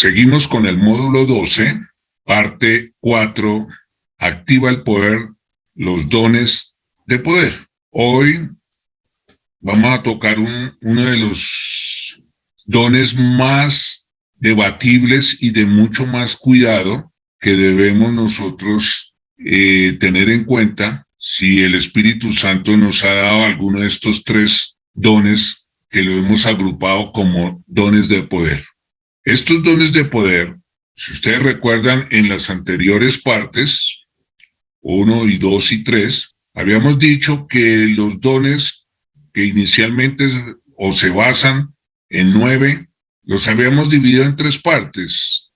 Seguimos con el módulo 12, parte 4, activa el poder, los dones de poder. Hoy vamos a tocar uno de los dones más debatibles y de mucho más cuidado que debemos nosotros tener en cuenta si el Espíritu Santo nos ha dado alguno de estos tres dones que lo hemos agrupado como dones de poder. Estos dones de poder, si ustedes recuerdan en las anteriores partes, 1 y 2 y 3, habíamos dicho que los dones que inicialmente o se basan en 9, los habíamos dividido en 3 partes.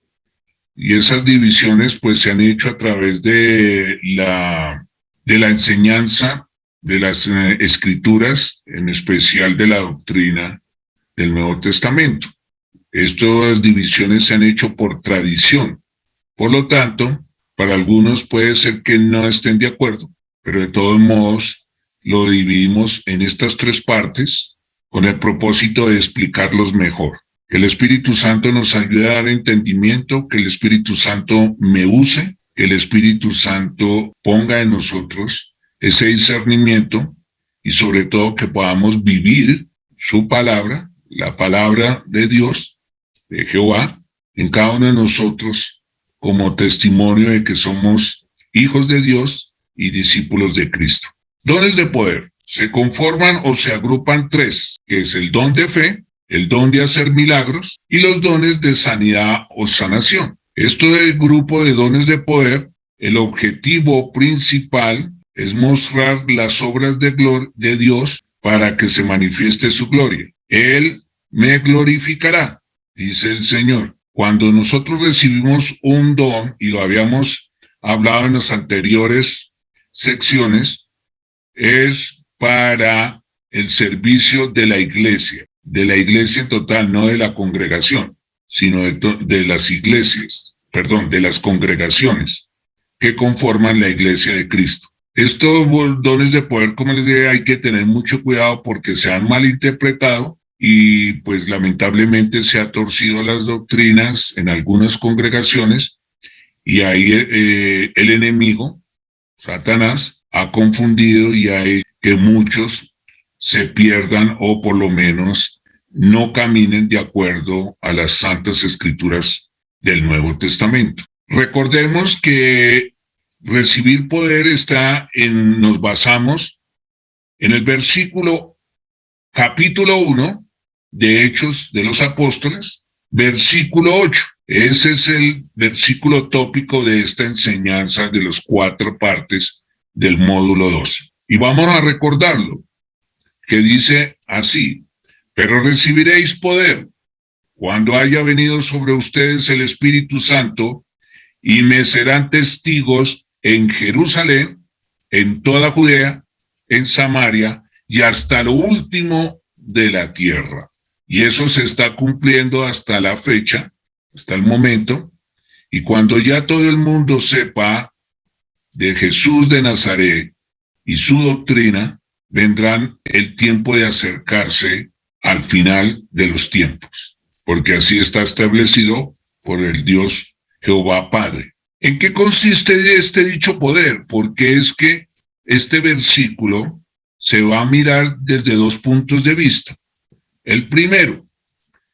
Y esas divisiones pues se han hecho a través de la enseñanza de las escrituras, en especial de la doctrina del Nuevo Testamento. Estas divisiones se han hecho por tradición. Por lo tanto, para algunos puede ser que no estén de acuerdo, pero de todos modos lo dividimos en estas 3 partes con el propósito de explicarlos mejor. Que el Espíritu Santo nos ayude a dar entendimiento, que el Espíritu Santo me use, que el Espíritu Santo ponga en nosotros ese discernimiento y sobre todo que podamos vivir su palabra, la palabra de Dios, de Jehová, en cada uno de nosotros como testimonio de que somos hijos de Dios y discípulos de Cristo. Dones de poder. Se conforman o se agrupan 3, que es el don de fe, el don de hacer milagros y los dones de sanidad o sanación. Este grupo de dones de poder, el objetivo principal es mostrar las obras de Dios para que se manifieste su gloria. Él me glorificará, dice el Señor. Cuando nosotros recibimos un don, y lo habíamos hablado en las anteriores secciones, es para el servicio de la iglesia en total, no de la congregación, sino de las iglesias, de las congregaciones que conforman la iglesia de Cristo. Estos dones de poder, como les dije, hay que tener mucho cuidado porque se han malinterpretado y pues lamentablemente se ha torcido las doctrinas en algunas congregaciones y ahí el enemigo, Satanás, ha confundido y ha hecho que muchos se pierdan o por lo menos no caminen de acuerdo a las santas escrituras del Nuevo Testamento. Recordemos que recibir poder nos basamos en el capítulo 1 de Hechos de los Apóstoles, versículo 8. Ese es el versículo tópico de esta enseñanza de las 4 partes del módulo 12. Y vamos a recordarlo, que dice así: pero recibiréis poder cuando haya venido sobre ustedes el Espíritu Santo, y me serán testigos en Jerusalén, en toda Judea, en Samaria y hasta lo último de la tierra. Y eso se está cumpliendo hasta la fecha, hasta el momento, y cuando ya todo el mundo sepa de Jesús de Nazaret y su doctrina, vendrán el tiempo de acercarse al final de los tiempos, porque así está establecido por el Dios Jehová Padre. ¿En qué consiste este dicho poder? Porque es que este versículo se va a mirar desde 2 puntos de vista. El primero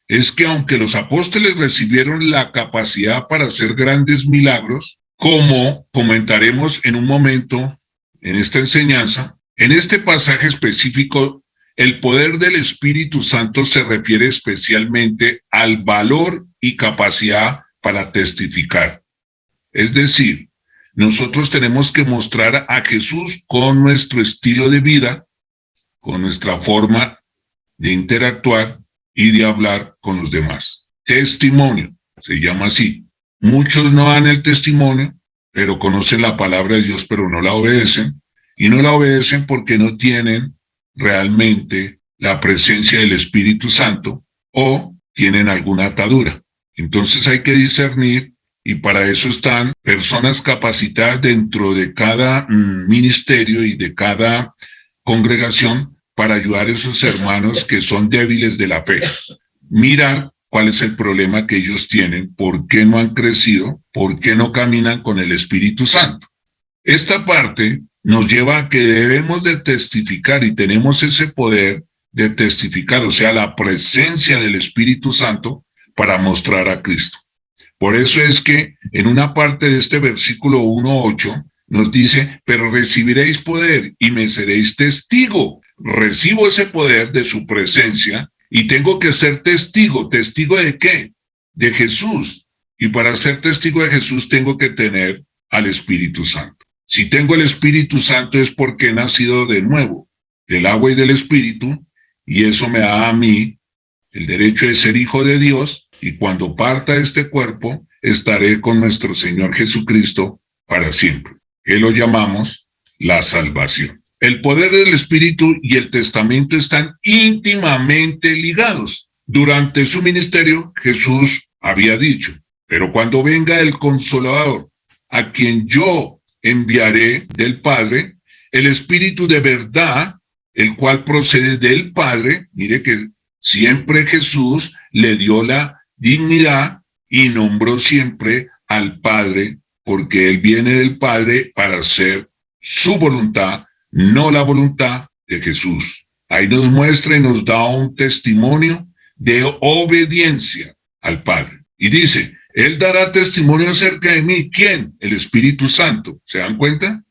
es que aunque los apóstoles recibieron la capacidad para hacer grandes milagros, como comentaremos en un momento en esta enseñanza, en este pasaje específico, el poder del Espíritu Santo se refiere especialmente al valor y capacidad para testificar. Es decir, nosotros tenemos que mostrar a Jesús con nuestro estilo de vida, con nuestra forma de interactuar y de hablar con los demás. Testimonio, se llama así. Muchos no dan el testimonio, pero conocen la palabra de Dios, pero no la obedecen. Y no la obedecen porque no tienen realmente la presencia del Espíritu Santo o tienen alguna atadura. Entonces hay que discernir, y para eso están personas capacitadas dentro de cada ministerio y de cada congregación para ayudar a esos hermanos que son débiles de la fe. Mirar cuál es el problema que ellos tienen, por qué no han crecido, por qué no caminan con el Espíritu Santo. Esta parte nos lleva a que debemos de testificar y tenemos ese poder de testificar, o sea, la presencia del Espíritu Santo para mostrar a Cristo. Por eso es que en una parte de este versículo 1:8 nos dice, pero recibiréis poder y me seréis testigo. Recibo ese poder de su presencia y tengo que ser testigo. ¿Testigo de qué? De Jesús. Y para ser testigo de Jesús tengo que tener al Espíritu Santo. Si tengo el Espíritu Santo es porque he nacido de nuevo, del agua y del Espíritu, y eso me da a mí el derecho de ser hijo de Dios, y cuando parta este cuerpo, estaré con nuestro Señor Jesucristo para siempre. Que lo llamamos la salvación. El poder del Espíritu y el testamento están íntimamente ligados. Durante su ministerio, Jesús había dicho, pero cuando venga el Consolador, a quien yo enviaré del Padre, el Espíritu de verdad, el cual procede del Padre, mire que siempre Jesús le dio la dignidad y nombró siempre al Padre, porque Él viene del Padre para hacer su voluntad, no la voluntad de Jesús. Ahí nos muestra y nos da un testimonio de obediencia al Padre. Y dice, Él dará testimonio acerca de mí. ¿Quién? El Espíritu Santo. ¿Se dan cuenta?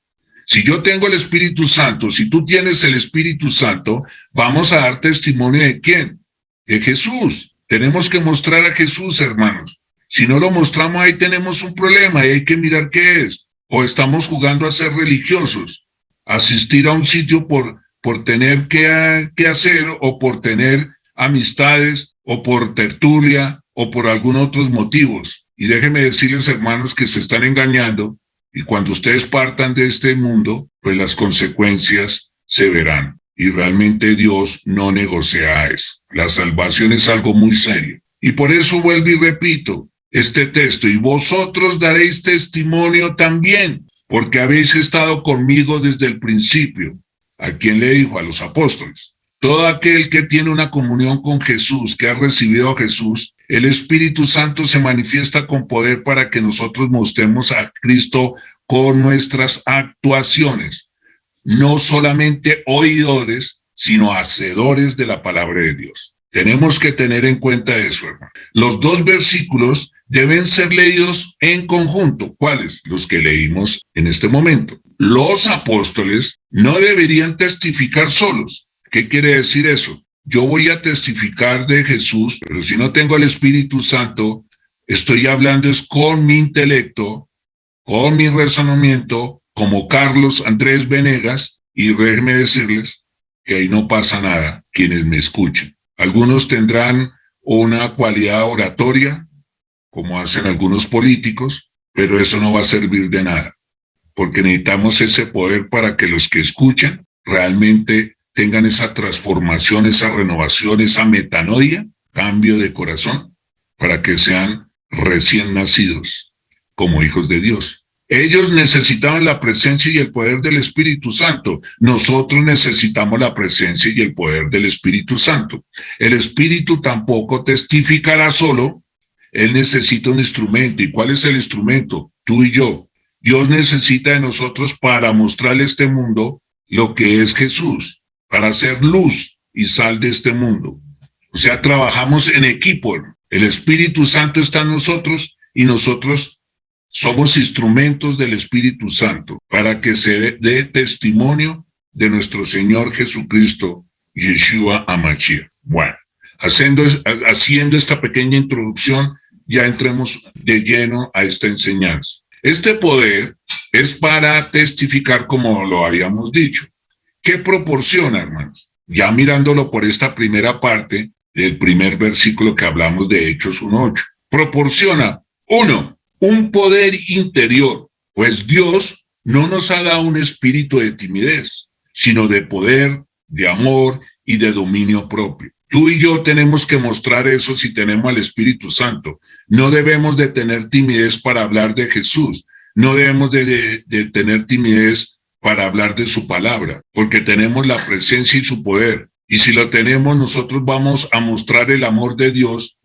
Si yo tengo el Espíritu Santo, si tú tienes el Espíritu Santo, vamos a dar testimonio ¿de quién? De Jesús. Tenemos que mostrar a Jesús, hermanos. Si no lo mostramos, ahí tenemos un problema y hay que mirar qué es. O estamos jugando a ser religiosos, asistir a un sitio por tener que hacer o por tener amistades o por tertulia o por algún otros motivos. Y déjenme decirles, hermanos, que se están engañando y cuando ustedes partan de este mundo, pues las consecuencias se verán. Y realmente Dios no negocia eso. La salvación es algo muy serio. Y por eso vuelvo y repito este texto, y vosotros daréis testimonio también, porque habéis estado conmigo desde el principio. ¿A quién le dijo? A los apóstoles. Todo aquel que tiene una comunión con Jesús, que ha recibido a Jesús, el Espíritu Santo se manifiesta con poder para que nosotros mostremos a Cristo con nuestras actuaciones. No solamente oidores, sino hacedores de la palabra de Dios. Tenemos que tener en cuenta eso, hermano. Los dos versículos deben ser leídos en conjunto. ¿Cuáles? Los que leímos en este momento. Los apóstoles no deberían testificar solos. ¿Qué quiere decir eso? Yo voy a testificar de Jesús, pero si no tengo el Espíritu Santo, estoy hablando es con mi intelecto, con mi razonamiento, como Carlos Andrés Venegas, y déjenme decirles que ahí no pasa nada quienes me escuchen. Algunos tendrán una cualidad oratoria, como hacen algunos políticos, pero eso no va a servir de nada, porque necesitamos ese poder para que los que escuchan realmente tengan esa transformación, esa renovación, esa metanoia, cambio de corazón, para que sean recién nacidos como hijos de Dios. Ellos necesitaban la presencia y el poder del Espíritu Santo. Nosotros necesitamos la presencia y el poder del Espíritu Santo. El Espíritu tampoco testificará solo. Él necesita un instrumento. ¿Y cuál es el instrumento? Tú y yo. Dios necesita de nosotros para mostrarle a este mundo lo que es Jesús, para hacer luz y sal de este mundo. O sea, trabajamos en equipo. El Espíritu Santo está en nosotros y nosotros somos instrumentos del Espíritu Santo para que se dé testimonio de nuestro Señor Jesucristo, Yeshua HaMashiach. Bueno, haciendo esta pequeña introducción, ya entremos de lleno a esta enseñanza. Este poder es para testificar, como lo habíamos dicho. ¿Qué proporciona, hermanos? Ya mirándolo por esta primera parte del primer versículo que hablamos de Hechos 1:8. Proporciona, uno, un poder interior, pues Dios no nos ha dado un espíritu de timidez, sino de poder, de amor y de dominio propio. Tú y yo tenemos que mostrar eso si tenemos al Espíritu Santo. No debemos de tener timidez para hablar de Jesús. No debemos de tener timidez para hablar de su palabra, porque tenemos la presencia y su poder. Y si lo tenemos, nosotros vamos a mostrar el amor de Dios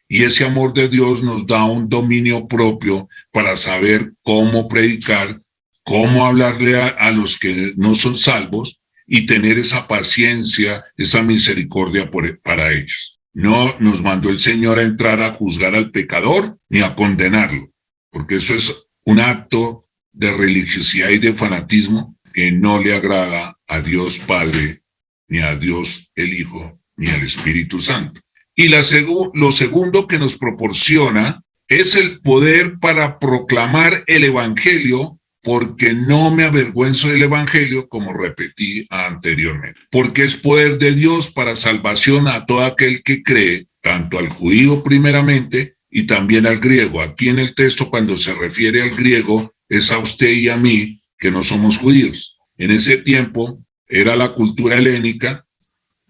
Y ese amor de Dios nos da un dominio propio para saber cómo predicar, cómo hablarle a los que no son salvos y tener esa paciencia, esa misericordia para ellos. No nos mandó el Señor a entrar a juzgar al pecador ni a condenarlo, porque eso es un acto de religiosidad y de fanatismo que no le agrada a Dios Padre, ni a Dios el Hijo, ni al Espíritu Santo. Y lo segundo que nos proporciona es el poder para proclamar el Evangelio, porque no me avergüenzo del Evangelio, como repetí anteriormente, porque es poder de Dios para salvación a todo aquel que cree, tanto al judío primeramente y también al griego. Aquí en el texto, cuando se refiere al griego, es a usted y a mí, que no somos judíos. En ese tiempo era la cultura helénica,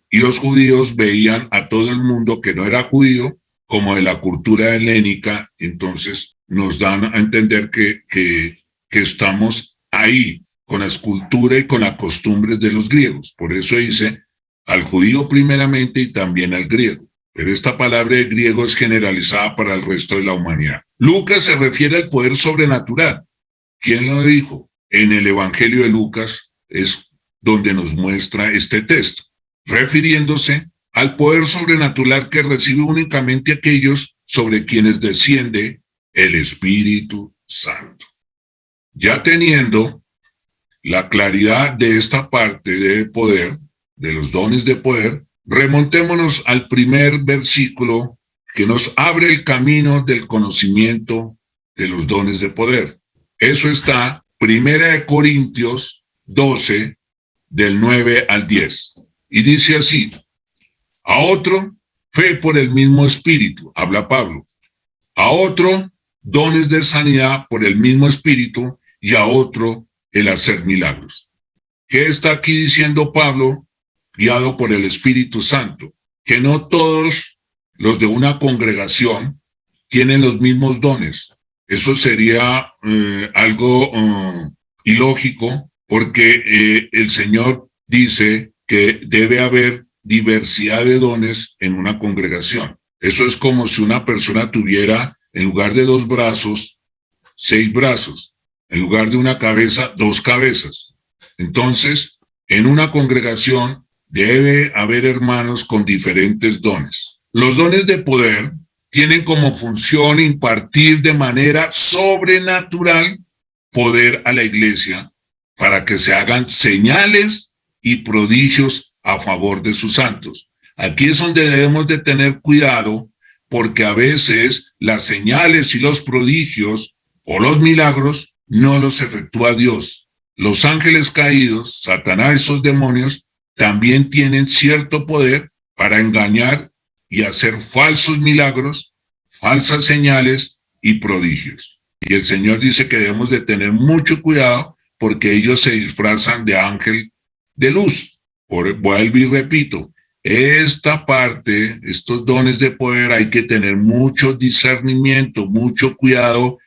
y los judíos veían a todo el mundo que no era judío como de la cultura helénica. Entonces nos dan a entender que estamos ahí con la escultura y con las costumbres de los griegos. Por eso dice al judío primeramente y también al griego. Pero esta palabra de griego es generalizada para el resto de la humanidad. Lucas se refiere al poder sobrenatural. ¿Quién lo dijo? En el Evangelio de Lucas es donde nos muestra este texto, refiriéndose al poder sobrenatural que recibe únicamente aquellos sobre quienes desciende el Espíritu Santo. Ya teniendo la claridad de esta parte de poder, de los dones de poder, remontémonos al primer versículo que nos abre el camino del conocimiento de los dones de poder. Eso está, 1 Corintios 12, del 9 al 10. Y dice así: a otro, fe por el mismo Espíritu, habla Pablo. A otro, dones de sanidad por el mismo Espíritu, y a otro, el hacer milagros. ¿Qué está aquí diciendo Pablo, guiado por el Espíritu Santo? Que no todos los de una congregación tienen los mismos dones. Eso sería algo ilógico, porque el Señor dice que debe haber diversidad de dones en una congregación. Eso es como si una persona tuviera, en lugar de 2 brazos, 6 brazos. En lugar de una cabeza, 2 cabezas. Entonces, en una congregación debe haber hermanos con diferentes dones. Los dones de poder tienen como función impartir de manera sobrenatural poder a la iglesia para que se hagan señales y prodigios a favor de sus santos. Aquí es donde debemos de tener cuidado, porque a veces las señales y los prodigios o los milagros no los efectúa Dios. Los ángeles caídos, Satanás y esos demonios, también tienen cierto poder para engañar y hacer falsos milagros, falsas señales y prodigios. Y el Señor dice que debemos de tener mucho cuidado, porque ellos se disfrazan de ángel de luz. Vuelvo y repito, esta parte, estos dones de poder, hay que tener mucho discernimiento, mucho cuidado,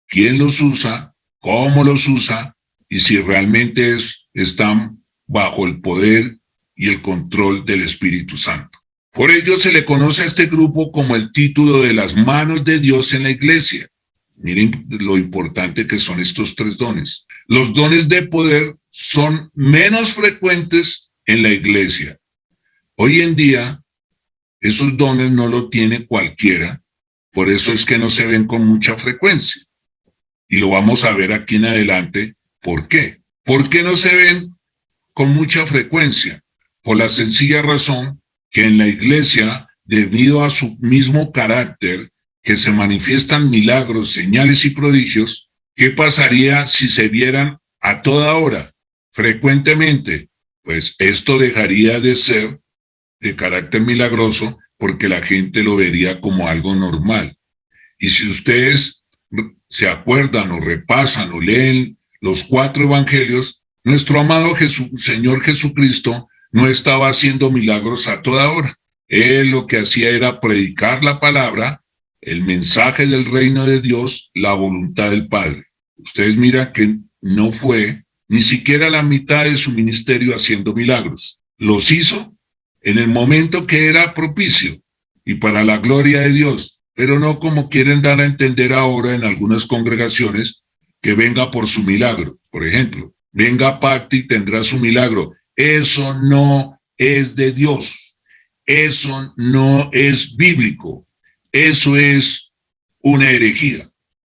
quién los usa, cómo los usa y si realmente están bajo el poder y el control del Espíritu Santo. Por ello se le conoce a este grupo como el título de las manos de Dios en la iglesia. Miren lo importante que son estos 3 dones. Los dones de poder son menos frecuentes en la iglesia. Hoy en día, esos dones no lo tiene cualquiera, por eso es que no se ven con mucha frecuencia. Y lo vamos a ver aquí en adelante. ¿Por qué? ¿Por qué no se ven con mucha frecuencia? Por la sencilla razón que en la iglesia, debido a su mismo carácter, que se manifiestan milagros, señales y prodigios, ¿qué pasaría si se vieran a toda hora, frecuentemente? Pues esto dejaría de ser de carácter milagroso, porque la gente lo vería como algo normal. Y si ustedes se acuerdan o repasan o leen los 4 evangelios, nuestro amado Señor Jesucristo no estaba haciendo milagros a toda hora. Él lo que hacía era predicar la palabra, el mensaje del reino de Dios, la voluntad del Padre. Ustedes miran que no fue ni siquiera la mitad de su ministerio haciendo milagros. Los hizo en el momento que era propicio y para la gloria de Dios, pero no como quieren dar a entender ahora en algunas congregaciones, que venga por su milagro. Por ejemplo, venga Pacti y tendrá su milagro. Eso no es de Dios. Eso no es bíblico. Eso es una herejía.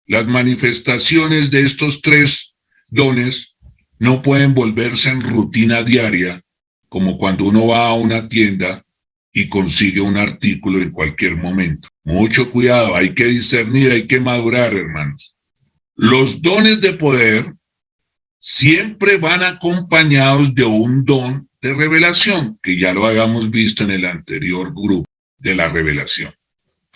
Las manifestaciones de estos tres dones no pueden volverse en rutina diaria, como cuando uno va a una tienda y consigue un artículo en cualquier momento. Mucho cuidado, hay que discernir, hay que madurar, hermanos. Los dones de poder siempre van acompañados de un don de revelación, que ya lo habíamos visto en el anterior grupo de la revelación,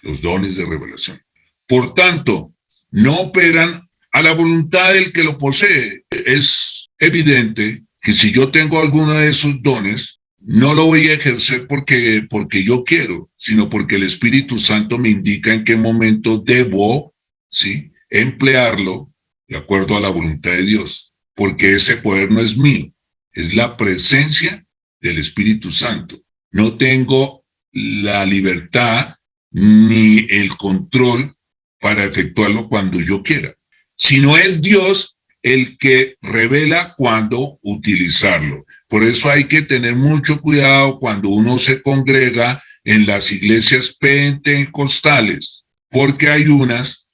los dones de revelación. Por tanto, no operan a la voluntad del que lo posee. Es evidente que si yo tengo alguno de esos dones, no lo voy a ejercer porque yo quiero, sino porque el Espíritu Santo me indica en qué momento debo, ¿sí?, emplearlo de acuerdo a la voluntad de Dios, porque ese poder no es mío, es la presencia del Espíritu Santo. No tengo la libertad ni el control para efectuarlo cuando yo quiera, sino es Dios el que revela cuándo utilizarlo. Por eso hay que tener mucho cuidado cuando uno se congrega en las iglesias pentecostales, porque hay unas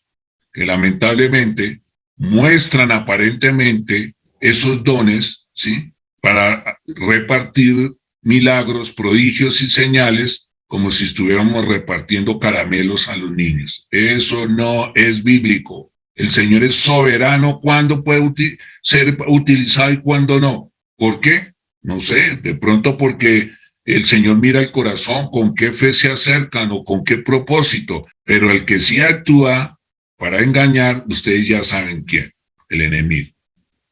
que lamentablemente muestran aparentemente esos dones, ¿sí?, para repartir milagros, prodigios y señales, como si estuviéramos repartiendo caramelos a los niños. Eso no es bíblico. El Señor es soberano cuándo puede ser utilizado y cuándo no. ¿Por qué? No sé, de pronto porque el Señor mira el corazón, con qué fe se acercan o con qué propósito, pero el que sí actúa para engañar, ustedes ya saben quién, el enemigo,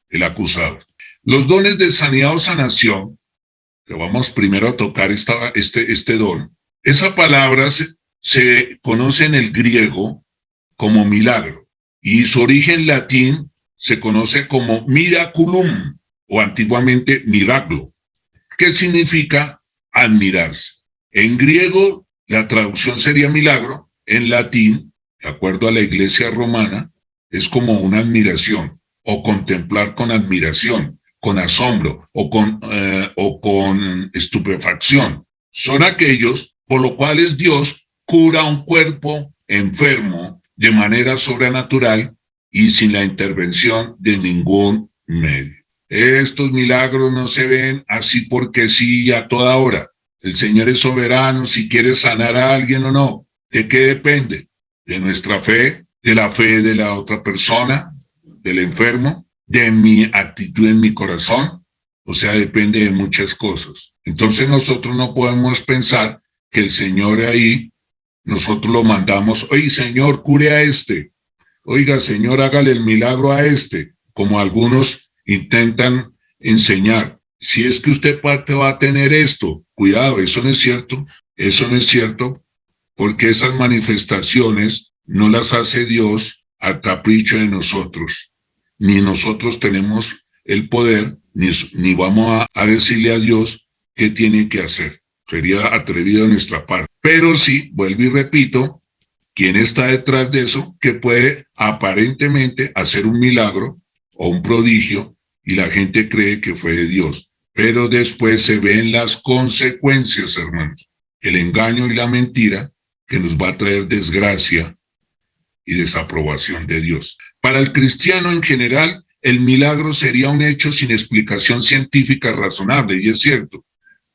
el acusador. Los dones de sanidad o sanación, que vamos primero a tocar este don, esa palabra se conoce en el griego como milagro y su origen latín se conoce como miraculum o antiguamente milagro, que significa admirarse. En griego la traducción sería milagro, en latín, de acuerdo a la iglesia romana, es como una admiración o contemplar con admiración, con asombro o con estupefacción. Son aquellos por los cuales Dios cura un cuerpo enfermo de manera sobrenatural y sin la intervención de ningún medio. Estos milagros no se ven así porque sí a toda hora. El Señor es soberano si quiere sanar a alguien o no. ¿De qué depende? De nuestra fe, de la fe de la otra persona, del enfermo, de mi actitud en mi corazón. O sea, depende de muchas cosas. Entonces nosotros no podemos pensar que el Señor ahí, nosotros lo mandamos, oye Señor, cure a este. Oiga Señor, hágale el milagro a este, como algunos intentan enseñar. Si es que usted va a tener esto, cuidado, eso no es cierto, eso no es cierto, porque esas manifestaciones no las hace Dios al capricho de nosotros, ni nosotros tenemos el poder, ni vamos a decirle a Dios qué tiene que hacer. Sería atrevido de nuestra parte. Pero sí, vuelvo y repito, ¿quién está detrás de eso? Que puede aparentemente hacer un milagro o un prodigio y la gente cree que fue de Dios. Pero después se ven las consecuencias, hermanos. El engaño y la mentira que nos va a traer desgracia y desaprobación de Dios. Para el cristiano en general, el milagro sería un hecho sin explicación científica razonable, y es cierto.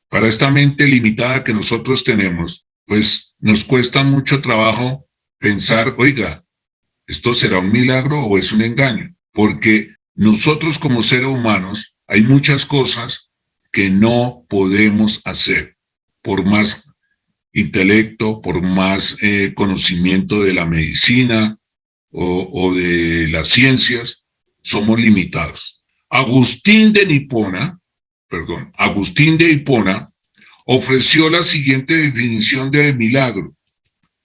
Para esta mente limitada que nosotros tenemos, pues nos cuesta mucho trabajo pensar, oiga, ¿esto será un milagro o es un engaño? Porque nosotros como seres humanos hay muchas cosas que no podemos hacer, por más intelecto, por más conocimiento de la medicina o de las ciencias, somos limitados. Agustín de Hipona ofreció la siguiente definición de milagro.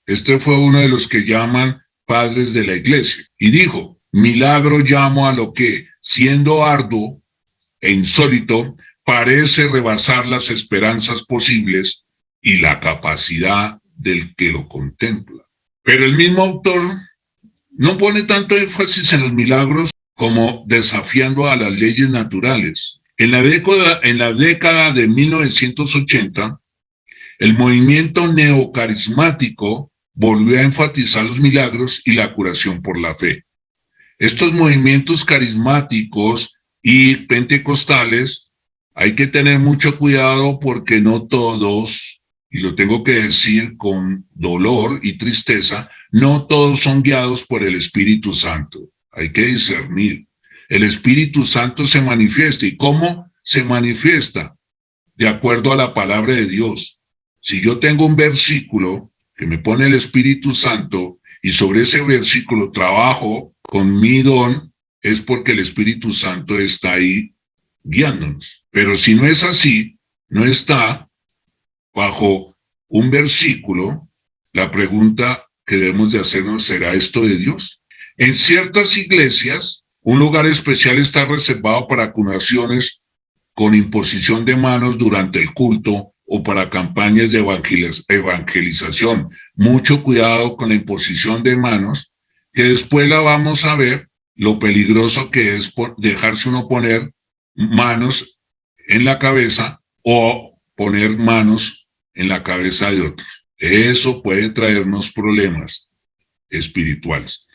Este fue uno de los que llaman padres de la iglesia y dijo: milagro llamo a lo que, siendo arduo e insólito, parece rebasar las esperanzas posibles y la capacidad del que lo contempla. Pero el mismo autor no pone tanto énfasis en los milagros como desafiando a las leyes naturales. En la década de 1980, el movimiento neocarismático volvió a enfatizar los milagros y la curación por la fe. Estos movimientos carismáticos y pentecostales hay que tener mucho cuidado porque no todos, y lo tengo que decir con dolor y tristeza, no todos son guiados por el Espíritu Santo. Hay que discernir. El Espíritu Santo se manifiesta. ¿Y cómo se manifiesta? De acuerdo a la palabra de Dios. Si yo tengo un versículo que me pone el Espíritu Santo y sobre ese versículo trabajo con mi don, es porque el Espíritu Santo está ahí guiándonos. Pero si no es así, no está bajo un versículo, la pregunta que debemos de hacernos, ¿será esto de Dios? En ciertas iglesias, un lugar especial está reservado para curaciones con imposición de manos durante el culto o para campañas de evangelización. Mucho cuidado con la imposición de manos, que después la vamos a ver, lo peligroso que es dejarse uno poner manos en la cabeza o poner manos en la cabeza de otros. Eso puede traernos problemas espirituales.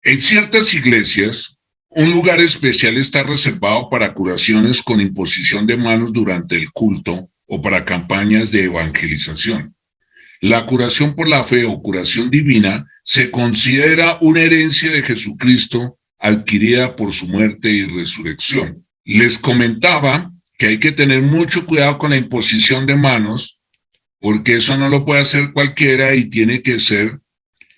En ciertas iglesias, un lugar especial está reservado para curaciones con imposición de manos durante el culto o para campañas de evangelización. La curación por la fe o curación divina se considera una herencia de Jesucristo adquirida por su muerte y resurrección. Les comentaba que hay que tener mucho cuidado con la imposición de manos, porque eso no lo puede hacer cualquiera y tiene que ser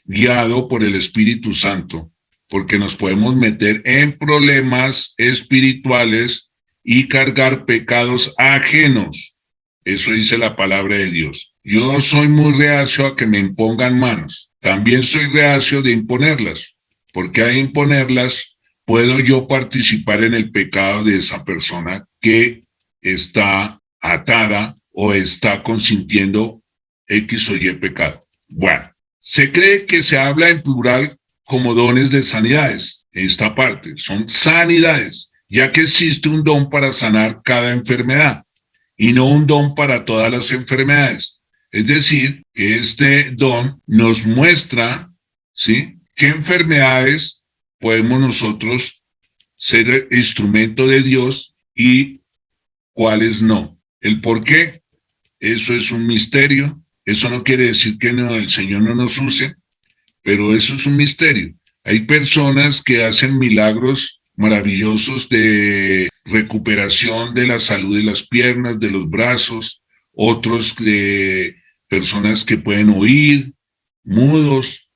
guiado por el Espíritu Santo, porque nos podemos meter en problemas espirituales y cargar pecados ajenos. Eso dice la palabra de Dios. Yo soy muy reacio a que me impongan manos. También soy reacio de imponerlas, porque al imponerlas puedo yo participar en el pecado de esa persona que está atada o está consintiendo X o Y pecado. Bueno, se cree que se habla en plural como dones de sanidades. Esta parte son sanidades, ya que existe un don para sanar cada enfermedad y no un don para todas las enfermedades. Es decir, que este don nos muestra, ¿sí?, qué enfermedades podemos nosotros ser instrumento de Dios y cuáles no. El por qué, eso es un misterio. Eso no quiere decir que no, el Señor no nos use, pero eso es un misterio. Hay personas que hacen milagros maravillosos de recuperación de la salud de las piernas, de los brazos, otros de personas que pueden oír, mudos.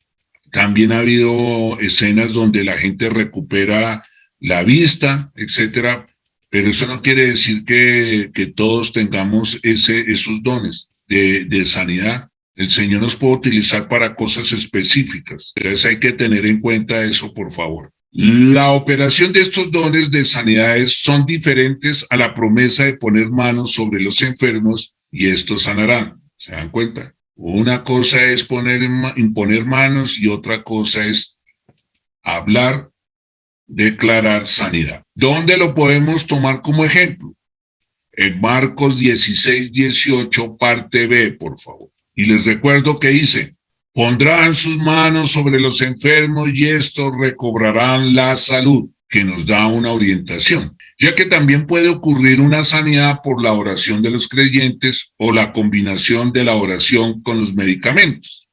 También ha habido escenas donde la gente recupera la vista, etcétera, pero eso no quiere decir que todos tengamos esos dones de sanidad. El Señor nos puede utilizar para cosas específicas. Entonces hay que tener en cuenta eso, por favor. La operación de estos dones de sanidades son diferentes a la promesa de poner manos sobre los enfermos y estos sanarán. ¿Se dan cuenta? Una cosa es imponer manos y otra cosa es hablar, declarar sanidad. ¿Dónde lo podemos tomar como ejemplo? En Marcos 16:18, parte B, por favor. Y les recuerdo que dice, pondrán sus manos sobre los enfermos y estos recobrarán la salud, que nos da una orientación, ya que también puede ocurrir una sanidad por la oración de los creyentes o la combinación de la oración con los medicamentos.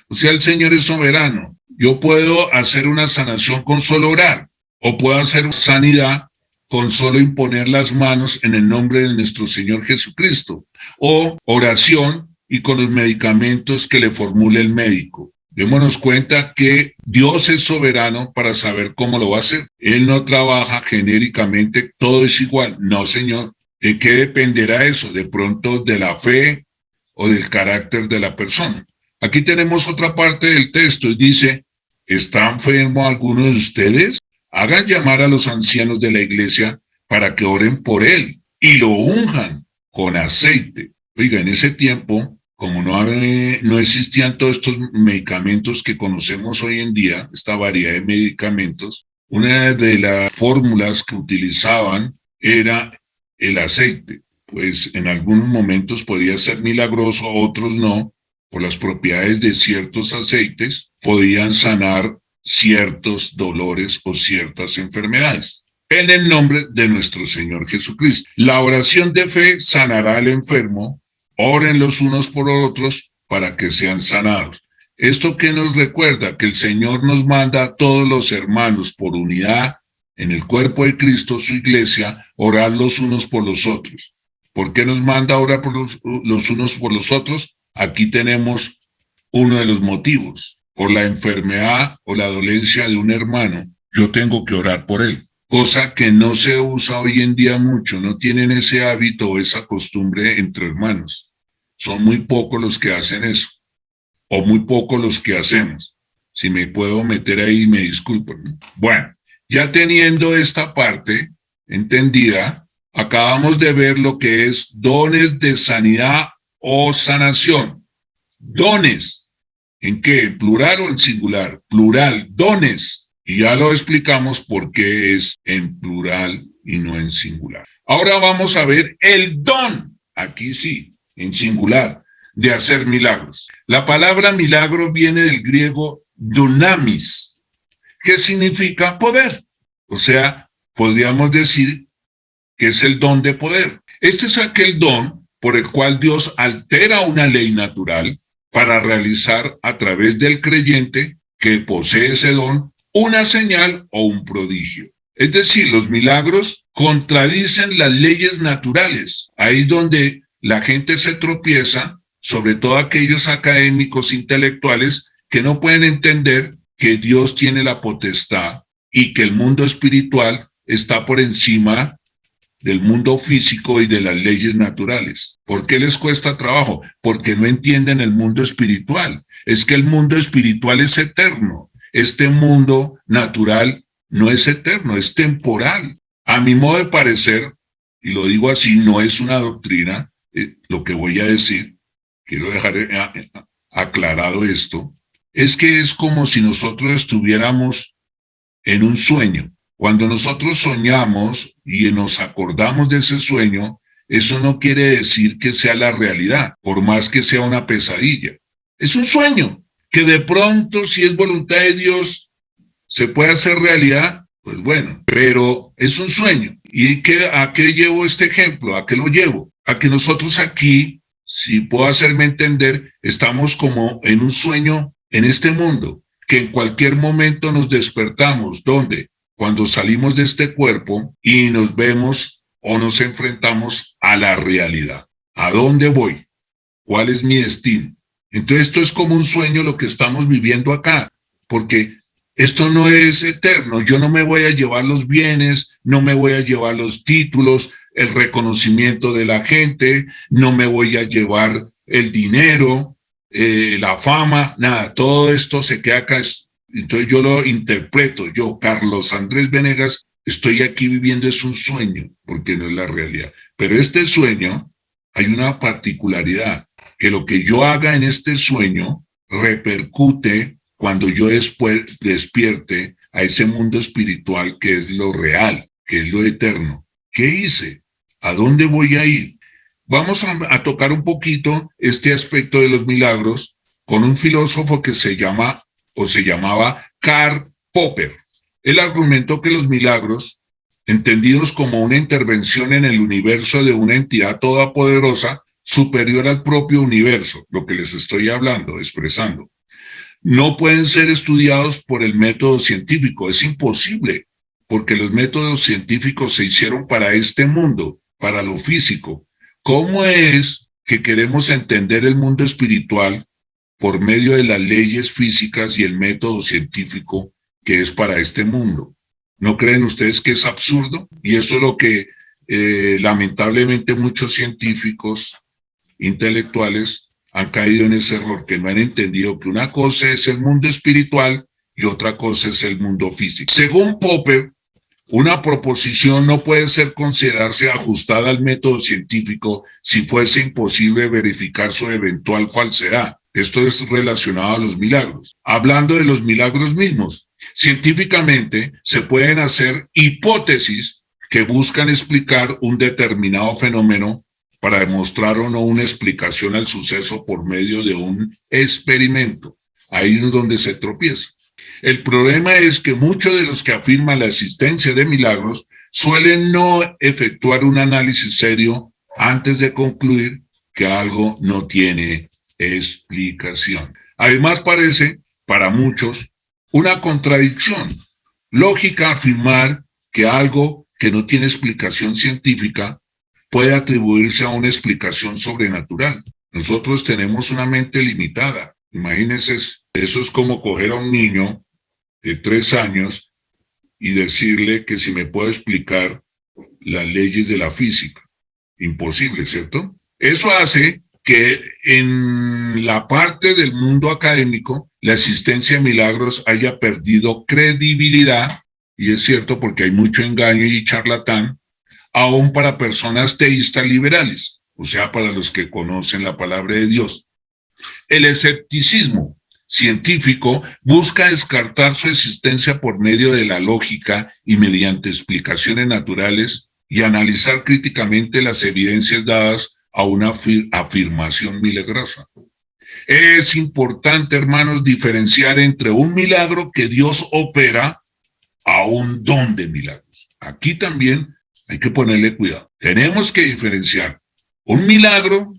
O sea, el Señor es soberano. Yo puedo hacer una sanación con solo orar, o puedo hacer sanidad con solo imponer las manos en el nombre de nuestro Señor Jesucristo, o oración y con los medicamentos que le formule el médico. Démonos cuenta que Dios es soberano para saber cómo lo va a hacer. Él no trabaja genéricamente, todo es igual. No, Señor. ¿De qué dependerá eso? De pronto de la fe o del carácter de la persona. Aquí tenemos otra parte del texto y dice, ¿está enfermo alguno de ustedes? Hagan llamar a los ancianos de la iglesia para que oren por él y lo unjan con aceite. Oiga, en ese tiempo, como no existían todos estos medicamentos que conocemos hoy en día, esta variedad de medicamentos, una de las fórmulas que utilizaban era el aceite, pues en algunos momentos podía ser milagroso, otros no, por las propiedades de ciertos aceites, podían sanar ciertos dolores o ciertas enfermedades. En el nombre de nuestro Señor Jesucristo. La oración de fe sanará al enfermo. Oren los unos por los otros para que sean sanados. Esto que nos recuerda que el Señor nos manda a todos los hermanos por unidad en el cuerpo de Cristo, su iglesia, orar los unos por los otros. ¿Por qué nos manda a orar por los unos por los otros? Aquí tenemos uno de los motivos. Por la enfermedad o la dolencia de un hermano, yo tengo que orar por él. Cosa que no se usa hoy en día mucho, no tienen ese hábito o esa costumbre entre hermanos. Son muy pocos los que hacen eso, o muy pocos los que hacemos. Si me puedo meter ahí, me disculpen, ¿no? Bueno, ya teniendo esta parte entendida, acabamos de ver lo que es dones de sanidad o sanación. Dones, ¿en qué? ¿En plural o en singular? Plural, dones. Y ya lo explicamos por qué es en plural y no en singular. Ahora vamos a ver el don, aquí sí, en singular, de hacer milagros. La palabra milagro viene del griego dunamis, que significa poder. O sea, podríamos decir que es el don de poder. Este es aquel don por el cual Dios altera una ley natural para realizar a través del creyente que posee ese don una señal o un prodigio. Es decir, los milagros contradicen las leyes naturales. Ahí donde la gente se tropieza, sobre todo aquellos académicos intelectuales que no pueden entender que Dios tiene la potestad y que el mundo espiritual está por encima del mundo físico y de las leyes naturales. ¿Por qué les cuesta trabajo? Porque no entienden el mundo espiritual. Es que el mundo espiritual es eterno. Este mundo natural no es eterno, es temporal. A mi modo de parecer, y lo digo así, no es una doctrina, lo que voy a decir, quiero dejar aclarado esto, es que es como si nosotros estuviéramos en un sueño. Cuando nosotros soñamos y nos acordamos de ese sueño, eso no quiere decir que sea la realidad, por más que sea una pesadilla. Es un sueño que de pronto, si es voluntad de Dios, se puede hacer realidad, pues bueno, pero es un sueño. ¿Y a qué llevo este ejemplo? ¿A qué lo llevo? A que nosotros aquí, si puedo hacerme entender, estamos como en un sueño en este mundo, que en cualquier momento nos despertamos. ¿Dónde? Cuando salimos de este cuerpo y nos vemos o nos enfrentamos a la realidad. ¿A dónde voy? ¿Cuál es mi destino? Entonces esto es como un sueño lo que estamos viviendo acá, porque esto no es eterno. Yo no me voy a llevar los bienes, no me voy a llevar los títulos, el reconocimiento de la gente, no me voy a llevar el dinero, la fama, nada. Todo esto se queda acá. Entonces yo lo interpreto, yo, Carlos Andrés Venegas, estoy aquí viviendo es un sueño, porque no es la realidad. Pero este sueño, hay una particularidad, que lo que yo haga en este sueño repercute cuando yo después despierte a ese mundo espiritual que es lo real, que es lo eterno. ¿Qué hice? ¿A dónde voy a ir? Vamos a tocar un poquito este aspecto de los milagros con un filósofo que se llamaba Karl Popper. Él argumentó que los milagros, entendidos como una intervención en el universo de una entidad todopoderosa, superior al propio universo, lo que les estoy hablando, expresando, no pueden ser estudiados por el método científico. Es imposible, porque los métodos científicos se hicieron para este mundo, para lo físico. ¿Cómo es que queremos entender el mundo espiritual por medio de las leyes físicas y el método científico que es para este mundo? ¿No creen ustedes que es absurdo? Y eso es lo que lamentablemente muchos científicos intelectuales han caído en ese error, que no han entendido que una cosa es el mundo espiritual y otra cosa es el mundo físico. Según Popper, Una proposición no puede ser considerarse ajustada al método científico si fuese imposible verificar su eventual falsedad. Esto es relacionado a los milagros. Hablando de los milagros mismos, científicamente se pueden hacer hipótesis que buscan explicar un determinado fenómeno para demostrar o no una explicación al suceso por medio de un experimento. Ahí es donde se tropieza. El problema es que muchos de los que afirman la existencia de milagros suelen no efectuar un análisis serio antes de concluir que algo no tiene explicación. Además, parece, para muchos, una contradicción lógica afirmar que algo que no tiene explicación científica puede atribuirse a una explicación sobrenatural. Nosotros tenemos una mente limitada. Imagínense, eso es como coger a un niño de 3 años y decirle que si me puede explicar las leyes de la física. Imposible, ¿cierto? Eso hace que en la parte del mundo académico la existencia de milagros haya perdido credibilidad, y es cierto porque hay mucho engaño y charlatán, aún para personas teístas liberales, o sea, para los que conocen la palabra de Dios. El escepticismo científico busca descartar su existencia por medio de la lógica y mediante explicaciones naturales y analizar críticamente las evidencias dadas a una afirmación milagrosa. Es importante, hermanos, diferenciar entre un milagro que Dios opera a un don de milagros. Aquí también hay que ponerle cuidado. Tenemos que diferenciar un milagro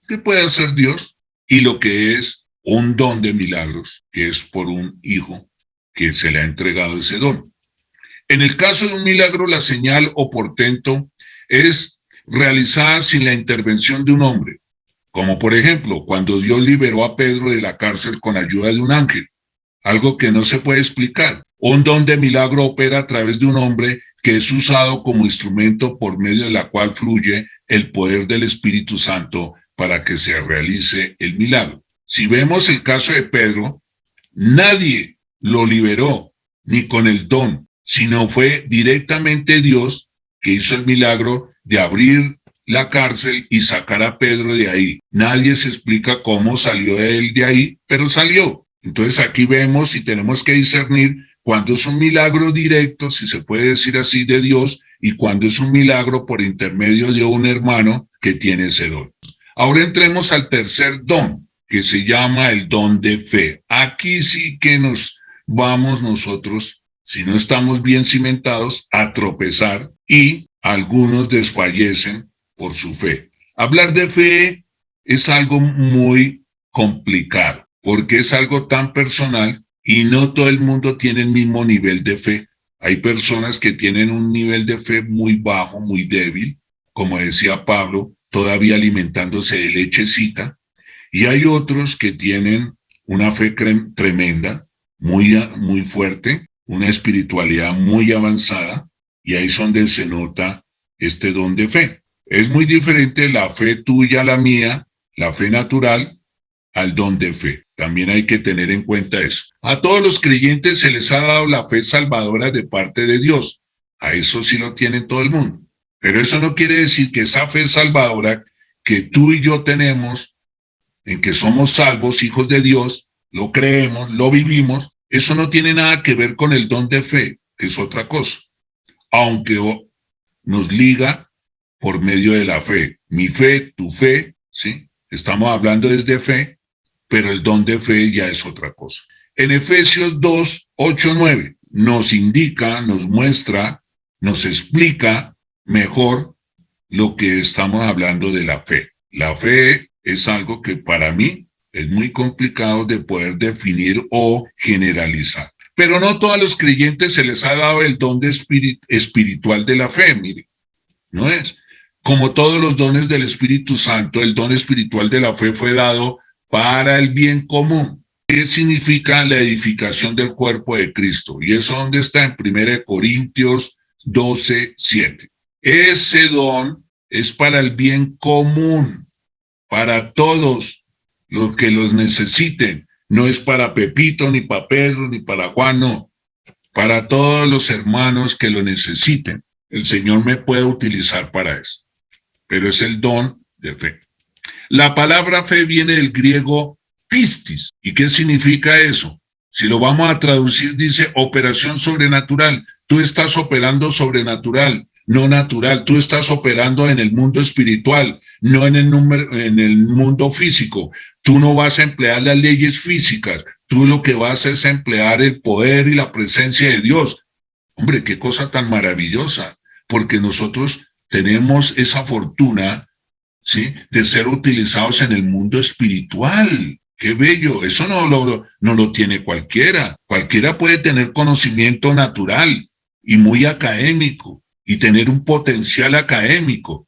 que puede hacer Dios y lo que es un don de milagros, que es por un hijo que se le ha entregado ese don. En el caso de un milagro, la señal o portento es realizada sin la intervención de un hombre, como por ejemplo cuando Dios liberó a Pedro de la cárcel con ayuda de un ángel, algo que no se puede explicar. Un don de milagro opera a través de un hombre que es usado como instrumento por medio de la cual fluye el poder del Espíritu Santo para que se realice el milagro. Si vemos el caso de Pedro, nadie lo liberó ni con el don, sino fue directamente Dios que hizo el milagro de abrir la cárcel y sacar a Pedro de ahí. Nadie se explica cómo salió él de ahí, pero salió. Entonces aquí vemos y tenemos que discernir cuando es un milagro directo, si se puede decir así, de Dios, y cuando es un milagro por intermedio de un hermano que tiene ese don. Ahora entremos al tercer don, que se llama el don de fe. Aquí sí que nos vamos nosotros, si no estamos bien cimentados, a tropezar y algunos desfallecen por su fe. Hablar de fe es algo muy complicado, porque es algo tan personal y no todo el mundo tiene el mismo nivel de fe. Hay personas que tienen un nivel de fe muy bajo, muy débil, como decía Pablo, todavía alimentándose de lechecita, y hay otros que tienen una fe tremenda, muy fuerte, una espiritualidad muy avanzada, y ahí es donde se nota este don de fe. Es muy diferente la fe tuya a la mía, la fe natural, al don de fe. También hay que tener en cuenta eso. A todos los creyentes se les ha dado la fe salvadora de parte de Dios. A eso sí lo tiene todo el mundo. Pero eso no quiere decir que esa fe salvadora que tú y yo tenemos, en que somos salvos, hijos de Dios, lo creemos, lo vivimos, eso no tiene nada que ver con el don de fe, que es otra cosa. Aunque nos liga por medio de la fe. Mi fe, tu fe, ¿sí? Estamos hablando desde fe, pero el don de fe ya es otra cosa. En Efesios 2, 8, 9 nos indica, nos muestra, nos explica mejor lo que estamos hablando de la fe. La fe es algo que para mí es muy complicado de poder definir o generalizar. Pero no todos los creyentes se les ha dado el don de espiritual de la fe, mire, no es. Como todos los dones del Espíritu Santo, el don espiritual de la fe fue dado para el bien común. ¿Qué significa la edificación del cuerpo de Cristo? Y eso donde está en 1 Corintios 12, 7. Ese don es para el bien común, para todos los que los necesiten. No es para Pepito, ni para Pedro, ni para Juan, no. para todos los hermanos que lo necesiten. El Señor me puede utilizar para eso, pero es el don de fe. La palabra fe viene del griego pistis. ¿Y qué significa eso? Si lo vamos a traducir, dice operación sobrenatural. Tú estás operando sobrenatural, no natural. Tú estás operando en el mundo espiritual, no en el mundo físico. Tú no vas a emplear las leyes físicas. Tú lo que vas es emplear el poder y la presencia de Dios. Hombre, qué cosa tan maravillosa, porque nosotros tenemos esa fortuna, ¿sí?, de ser utilizados en el mundo espiritual. ¡Qué bello! Eso no lo tiene cualquiera. Cualquiera puede tener conocimiento natural y muy académico y tener un potencial académico,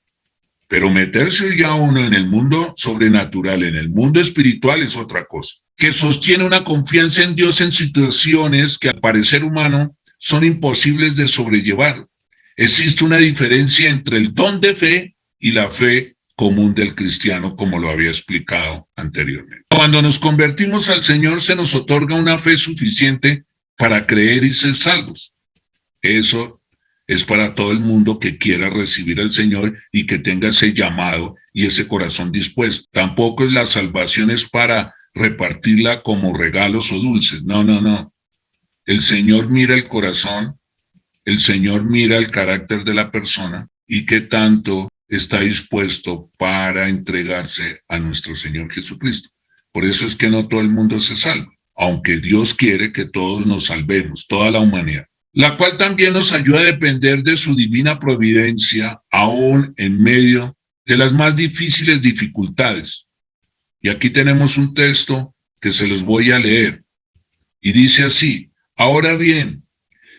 pero meterse ya uno en el mundo sobrenatural, en el mundo espiritual, es otra cosa, que sostiene una confianza en Dios en situaciones que al parecer humano son imposibles de sobrellevar. Existe una diferencia entre el don de fe y la fe común del cristiano, como lo había explicado anteriormente. Cuando nos convertimos al Señor, se nos otorga una fe suficiente para creer y ser salvos. Eso es para todo el mundo que quiera recibir al Señor y que tenga ese llamado y ese corazón dispuesto. Tampoco es la salvación es para repartirla como regalos o dulces. No, no, no. El Señor mira el corazón, el Señor mira el carácter de la persona y qué tanto está dispuesto para entregarse a nuestro Señor Jesucristo. Por eso es que no todo el mundo se salva, aunque Dios quiere que todos nos salvemos, toda la humanidad, la cual también nos ayuda a depender de su divina providencia, aún en medio de las más difíciles dificultades. Y aquí tenemos un texto que se los voy a leer, y dice así: ahora bien,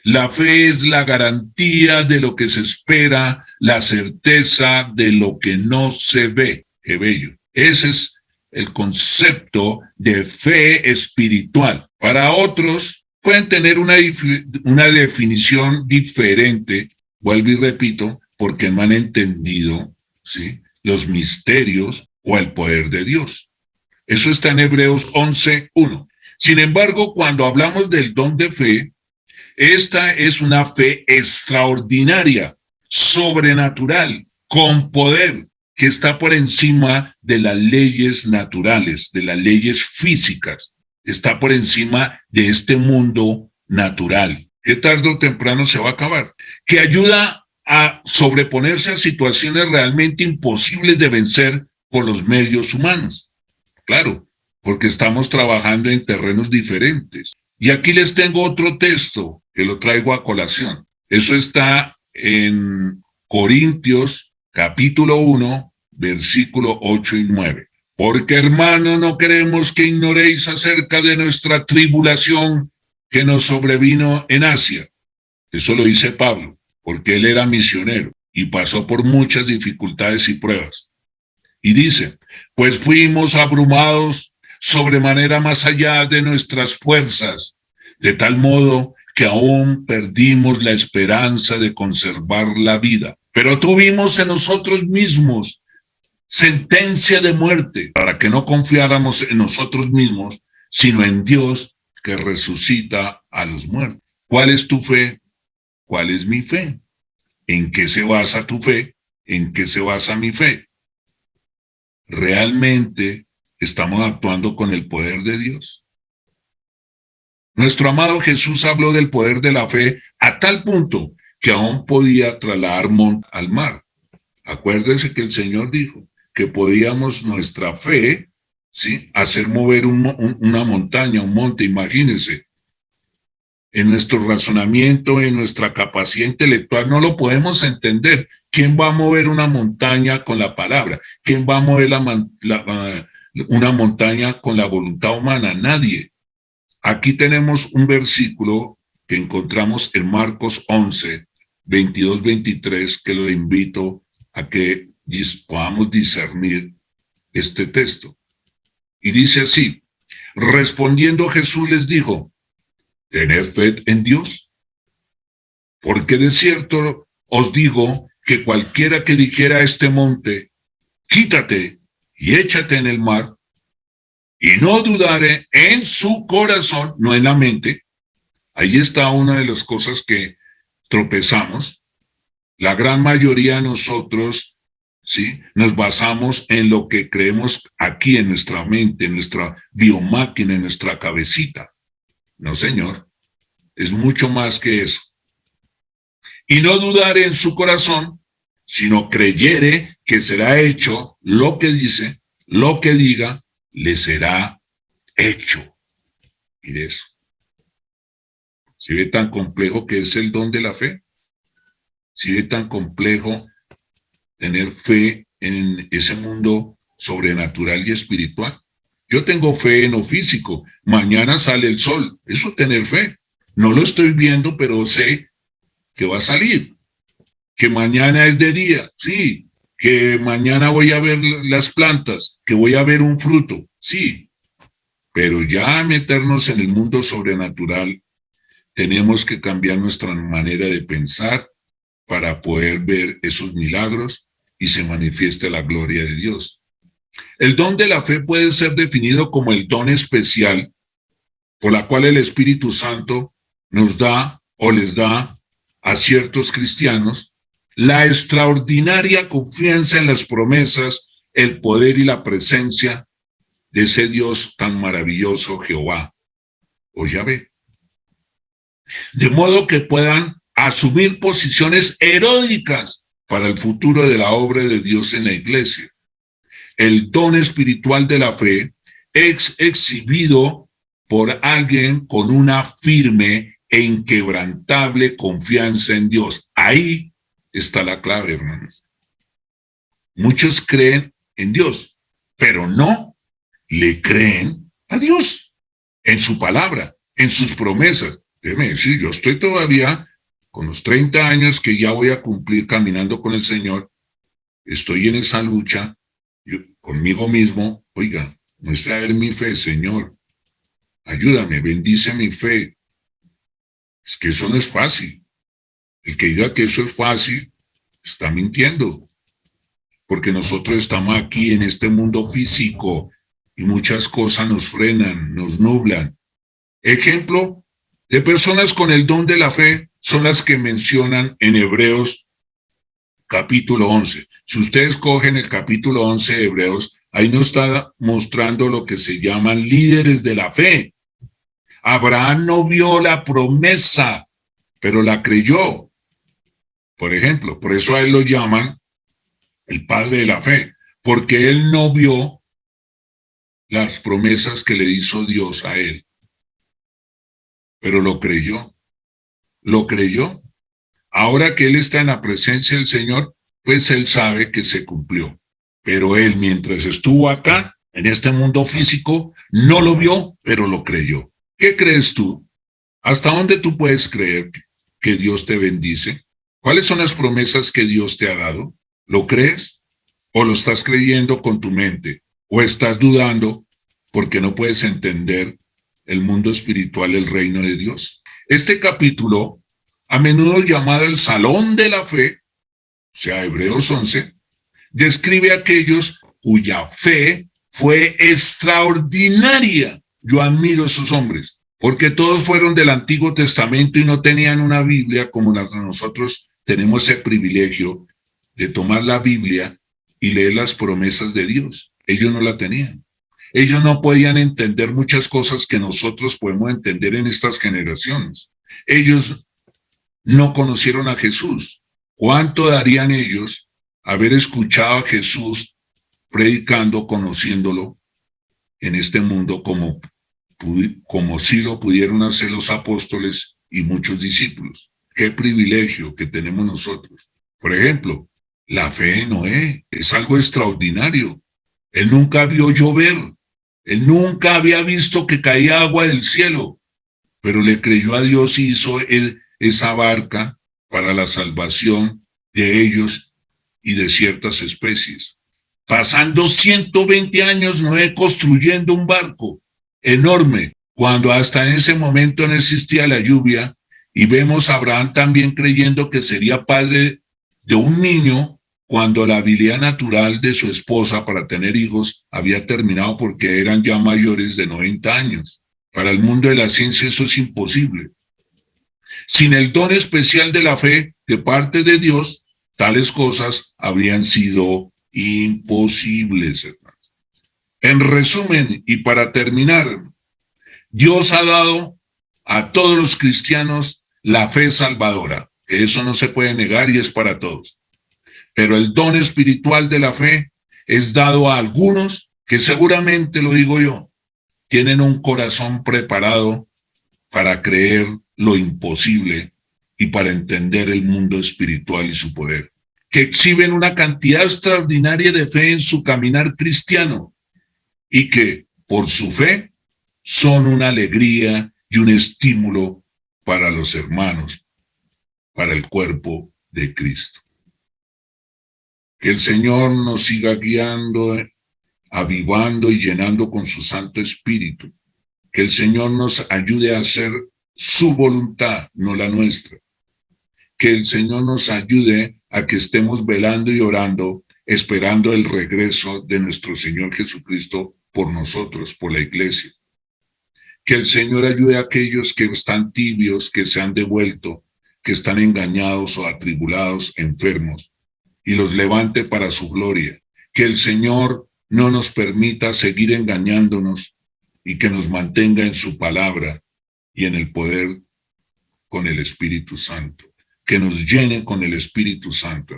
la fe es la garantía de lo que se espera, la certeza de lo que no se ve. ¡Qué bello! Ese es el concepto de fe espiritual. Para otros pueden tener una definición diferente, vuelvo y repito, porque no han entendido, ¿sí?, los misterios o el poder de Dios. Eso está en Hebreos 11:1. Sin embargo, cuando hablamos del don de fe, esta es una fe extraordinaria, sobrenatural, con poder, que está por encima de las leyes naturales, de las leyes físicas. Está por encima de este mundo natural, que tarde o temprano se va a acabar, que ayuda a sobreponerse a situaciones realmente imposibles de vencer por los medios humanos. Claro, porque estamos trabajando en terrenos diferentes. Y aquí les tengo otro texto que lo traigo a colación. Eso está en Corintios capítulo 1, versículo 8 y 9. Porque, hermano, no queremos que ignoréis acerca de nuestra tribulación que nos sobrevino en Asia. Eso lo dice Pablo, porque él era misionero y pasó por muchas dificultades y pruebas. Y dice: pues fuimos abrumados sobremanera más allá de nuestras fuerzas, de tal modo que aún perdimos la esperanza de conservar la vida. Pero tuvimos en nosotros mismos sentencia de muerte, para que no confiáramos en nosotros mismos, sino en Dios que resucita a los muertos. ¿Cuál es tu fe? ¿Cuál es mi fe? ¿En qué se basa tu fe? ¿En qué se basa mi fe? ¿Realmente estamos actuando con el poder de Dios? Nuestro amado Jesús habló del poder de la fe a tal punto que aún podía trasladar monte al mar. Acuérdense que el Señor dijo que podíamos nuestra fe, ¿sí?, hacer mover una montaña, un monte. Imagínense, en nuestro razonamiento, en nuestra capacidad intelectual no lo podemos entender. ¿Quién va a mover una montaña con la palabra? ¿Quién va a mover una montaña con la voluntad humana? Nadie. Aquí tenemos un versículo que encontramos en Marcos 11, 22, 23, que lo invito a que podamos discernir este texto. Y dice así: respondiendo Jesús les dijo: tened fe en Dios, porque de cierto os digo que cualquiera que dijera a este monte, quítate y échate en el mar, y no dudare en su corazón, no en la mente. Ahí está una de las cosas que tropezamos. La gran mayoría de nosotros, ¿sí?, nos basamos en lo que creemos aquí en nuestra mente, en nuestra biomáquina, en nuestra cabecita. No, señor, es mucho más que eso. Y no dudar en su corazón, sino creyere que será hecho lo que dice, lo que diga, le será hecho. Mire eso. ¿Sí ve tan complejo que es el don de la fe? ¿Sí ve tan complejo tener fe en ese mundo sobrenatural y espiritual? Yo tengo fe en lo físico. Mañana sale el sol. Eso es tener fe. No lo estoy viendo, pero sé que va a salir. Que mañana es de día. Sí. Que mañana voy a ver las plantas. Que voy a ver un fruto. Sí. Pero ya meternos en el mundo sobrenatural, tenemos que cambiar nuestra manera de pensar para poder ver esos milagros y se manifieste la gloria de Dios. El don de la fe puede ser definido como el don especial por la cual el Espíritu Santo nos da o les da a ciertos cristianos la extraordinaria confianza en las promesas, el poder y la presencia de ese Dios tan maravilloso, Jehová o Yahvé. De modo que puedan asumir posiciones heroicas para el futuro de la obra de Dios en la iglesia. El don espiritual de la fe es exhibido por alguien con una firme e inquebrantable confianza en Dios. Ahí está la clave, hermanos. Muchos creen en Dios, pero no le creen a Dios, en su palabra, en sus promesas. Déjeme decir, yo estoy todavía con los 30 años que ya voy a cumplir caminando con el Señor, estoy en esa lucha yo, conmigo mismo. Oiga, muestra a ver mi fe, Señor, ayúdame, bendice mi fe. Es que eso no es fácil. El que diga que eso es fácil está mintiendo, porque nosotros estamos aquí en este mundo físico y muchas cosas nos frenan, nos nublan. Ejemplo de personas con el don de la fe son las que mencionan en Hebreos capítulo 11. Si ustedes cogen el capítulo 11 de Hebreos, ahí nos está mostrando lo que se llaman líderes de la fe. Abraham no vio la promesa, pero la creyó. Por ejemplo, por eso a él lo llaman el padre de la fe, porque él no vio las promesas que le hizo Dios a él, pero lo creyó. Lo creyó. Ahora que él está en la presencia del Señor, pues él sabe que se cumplió. Pero él, mientras estuvo acá, en este mundo físico, no lo vio, pero lo creyó. ¿Qué crees tú? ¿Hasta dónde tú puedes creer que Dios te bendice? ¿Cuáles son las promesas que Dios te ha dado? ¿Lo crees? ¿O lo estás creyendo con tu mente? ¿O estás dudando porque no puedes entender el mundo espiritual, el reino de Dios? Este capítulo, a menudo llamado el Salón de la Fe, o sea, Hebreos 11, describe a aquellos cuya fe fue extraordinaria. Yo admiro a esos hombres, porque todos fueron del Antiguo Testamento y no tenían una Biblia como nosotros tenemos ese privilegio de tomar la Biblia y leer las promesas de Dios. Ellos no la tenían. Ellos no podían entender muchas cosas que nosotros podemos entender en estas generaciones. Ellos no conocieron a Jesús. ¿Cuánto darían ellos haber escuchado a Jesús predicando, conociéndolo en este mundo como sí lo pudieron hacer los apóstoles y muchos discípulos? Qué privilegio que tenemos nosotros. Por ejemplo, la fe de Noé es algo extraordinario. Él nunca vio llover. Él nunca había visto que caía agua del cielo, pero le creyó a Dios y hizo esa barca para la salvación de ellos y de ciertas especies. Pasando 120 años Noé construyendo un barco enorme, cuando hasta en ese momento no existía la lluvia, y vemos a Abraham también creyendo que sería padre de un niño cuando la habilidad natural de su esposa para tener hijos había terminado porque eran ya mayores de 90 años. Para el mundo de la ciencia eso es imposible. Sin el don especial de la fe de parte de Dios, tales cosas habrían sido imposibles, hermano. En resumen, y para terminar, Dios ha dado a todos los cristianos la fe salvadora, que eso no se puede negar y es para todos. Pero el don espiritual de la fe es dado a algunos que seguramente, lo digo yo, tienen un corazón preparado para creer lo imposible y para entender el mundo espiritual y su poder, que exhiben una cantidad extraordinaria de fe en su caminar cristiano y que, por su fe, son una alegría y un estímulo para los hermanos, para el cuerpo de Cristo. Que el Señor nos siga guiando, avivando y llenando con su Santo Espíritu. Que el Señor nos ayude a hacer su voluntad, no la nuestra. Que el Señor nos ayude a que estemos velando y orando, esperando el regreso de nuestro Señor Jesucristo por nosotros, por la iglesia. Que el Señor ayude a aquellos que están tibios, que se han devuelto, que están engañados o atribulados, enfermos, y los levante para su gloria. Que el Señor no nos permita seguir engañándonos y que nos mantenga en su palabra y en el poder con el Espíritu Santo. Que nos llene con el Espíritu Santo.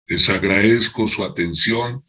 Les agradezco su atención